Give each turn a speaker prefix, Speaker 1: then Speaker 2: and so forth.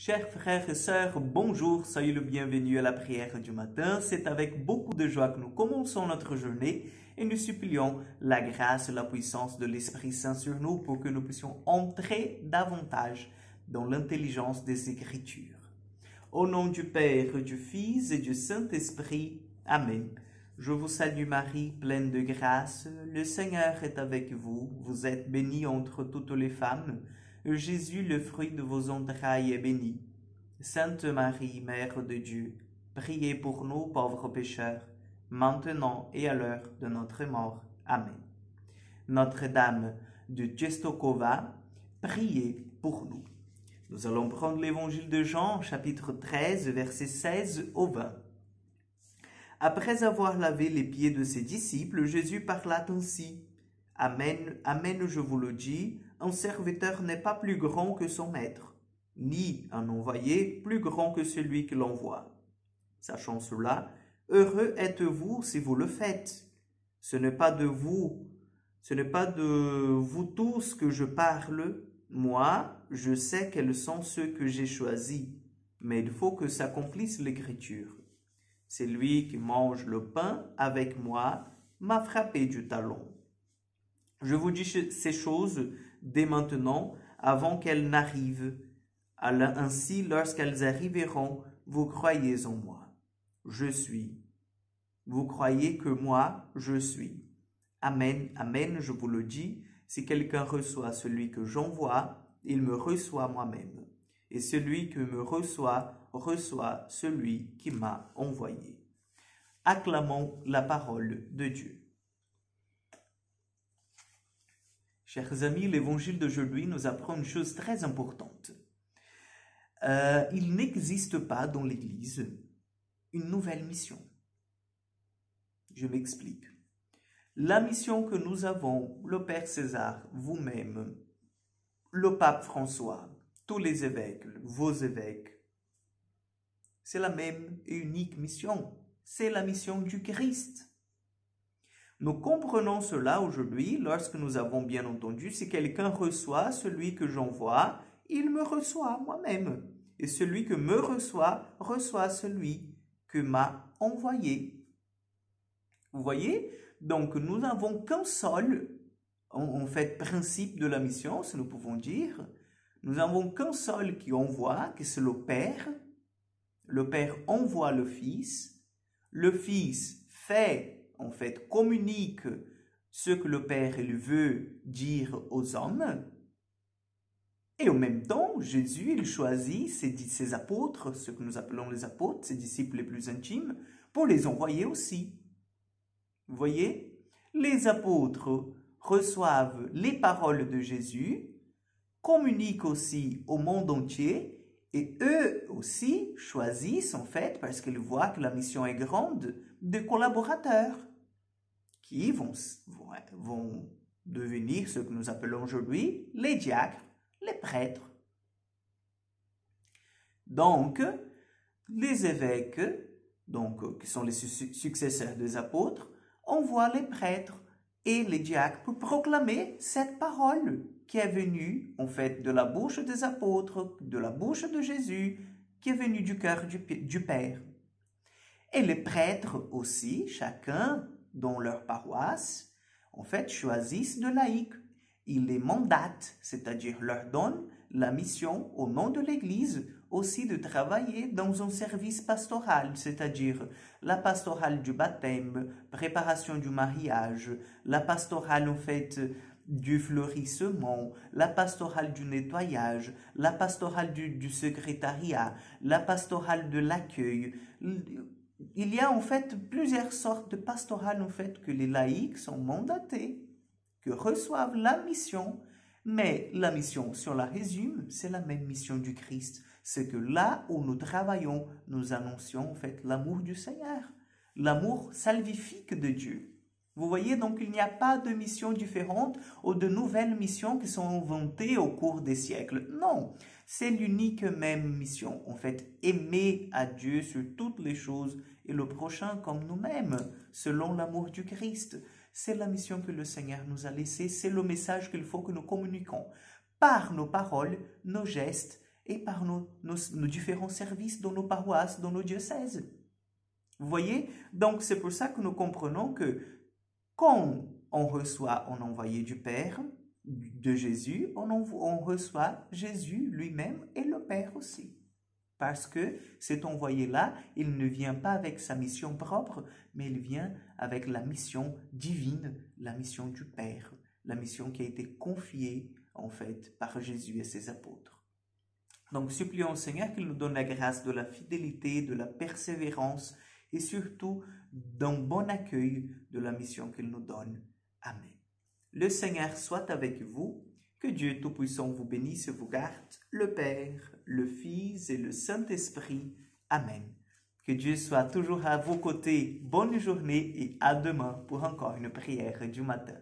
Speaker 1: Chers frères et sœurs, bonjour, soyez le bienvenu à la prière du matin. C'est avec beaucoup de joie que nous commençons notre journée et nous supplions la grâce et la puissance de l'Esprit Saint sur nous pour que nous puissions entrer davantage dans l'intelligence des Écritures. Au nom du Père, du Fils et du Saint-Esprit. Amen. Je vous salue Marie, pleine de grâce, le Seigneur est avec vous. Vous êtes bénie entre toutes les femmes. Jésus, le fruit de vos entrailles, est béni. Sainte Marie, Mère de Dieu, priez pour nous pauvres pécheurs, maintenant et à l'heure de notre mort. Amen. Notre-Dame de Czestochowa, priez pour nous. Nous allons prendre l'évangile de Jean, chapitre 13, versets 16 au 20. Après avoir lavé les pieds de ses disciples, Jésus parla ainsi. Amen, amen, je vous le dis, un serviteur n'est pas plus grand que son maître, ni un envoyé plus grand que celui qui l'envoie. Sachant cela, heureux êtes-vous si vous le faites. Ce n'est pas de vous tous que je parle. Moi, je sais quels sont ceux que j'ai choisis, mais il faut que s'accomplisse l'Écriture. C'est lui qui mange le pain avec moi m'a frappé du talon. Je vous dis ces choses dès maintenant, avant qu'elles n'arrivent. Ainsi, lorsqu'elles arriveront, vous croyez en moi. Je suis. Vous croyez que moi, je suis. Amen, amen, je vous le dis, si quelqu'un reçoit celui que j'envoie, il me reçoit moi-même. Et celui qui me reçoit, reçoit celui qui m'a envoyé. Acclamons la parole de Dieu. Chers amis, l'évangile d'aujourd'hui nous apprend une chose très importante. Il n'existe pas dans l'Église une nouvelle mission. Je m'explique. La mission que nous avons, le Père César, vous-même, le Pape François, tous les évêques, vos évêques, c'est la même et unique mission. C'est la mission du Christ. Nous comprenons cela aujourd'hui lorsque nous avons bien entendu, si quelqu'un reçoit celui que j'envoie, il me reçoit moi-même. Et celui que me reçoit, reçoit celui que m'a envoyé. Vous voyez? Donc nous n'avons qu'un seul, en fait, principe de la mission, si nous pouvons dire. Nous n'avons qu'un seul qui envoie, que c'est le Père. Le Père envoie le Fils. Le Fils fait, en fait, communique ce que le Père il veut dire aux hommes. Et en même temps, Jésus, il choisit ses apôtres, ce que nous appelons les apôtres, ses disciples les plus intimes, pour les envoyer aussi. Vous voyez? Les apôtres reçoivent les paroles de Jésus, communiquent aussi au monde entier, et eux aussi choisissent, en fait, parce qu'ils voient que la mission est grande, des collaborateurs qui vont devenir ce que nous appelons aujourd'hui les diacres, les prêtres. Donc, les évêques, qui sont les successeurs des apôtres, envoient les prêtres et les diacres pour proclamer cette parole qui est venue, en fait, de la bouche des apôtres, de la bouche de Jésus, qui est venue du cœur du Père. Et les prêtres aussi, chacun dans leur paroisse, en fait, choisissent de laïcs. Ils les mandatent, c'est-à-dire leur donnent la mission au nom de l'Église aussi de travailler dans un service pastoral, c'est-à-dire la pastorale du baptême, préparation du mariage, la pastorale en fait du fleurissement, la pastorale du nettoyage, la pastorale du secrétariat, la pastorale de l'accueil. Il y a en fait plusieurs sortes de pastorales en fait que les laïcs sont mandatés, que reçoivent la mission, mais la mission, si on la résume, c'est la même mission du Christ. C'est que là où nous travaillons, nous annoncions en fait l'amour du Seigneur, l'amour salvifique de Dieu. Vous voyez, donc il n'y a pas de mission différente ou de nouvelles missions qui sont inventées au cours des siècles. Non, c'est l'unique même mission. En fait, aimer à Dieu sur toutes les choses et le prochain comme nous-mêmes, selon l'amour du Christ. C'est la mission que le Seigneur nous a laissée, c'est le message qu'il faut que nous communiquons par nos paroles, nos gestes et par nos différents services dans nos paroisses, dans nos diocèses. Vous voyez? Donc, c'est pour ça que nous comprenons que quand on reçoit un envoyé du Père, de Jésus, on reçoit Jésus lui-même et le Père aussi. Parce que cet envoyé-là, il ne vient pas avec sa mission propre, mais il vient avec la mission divine, la mission du Père, la mission qui a été confiée, en fait, par Jésus et ses apôtres. Donc, supplions au Seigneur qu'il nous donne la grâce de la fidélité, de la persévérance et surtout d'un bon accueil de la mission qu'il nous donne. Amen. Le Seigneur soit avec vous, que Dieu Tout-Puissant vous bénisse et vous garde, le Père, le Fils et le Saint-Esprit. Amen. Que Dieu soit toujours à vos côtés. Bonne journée et à demain pour encore une prière du matin.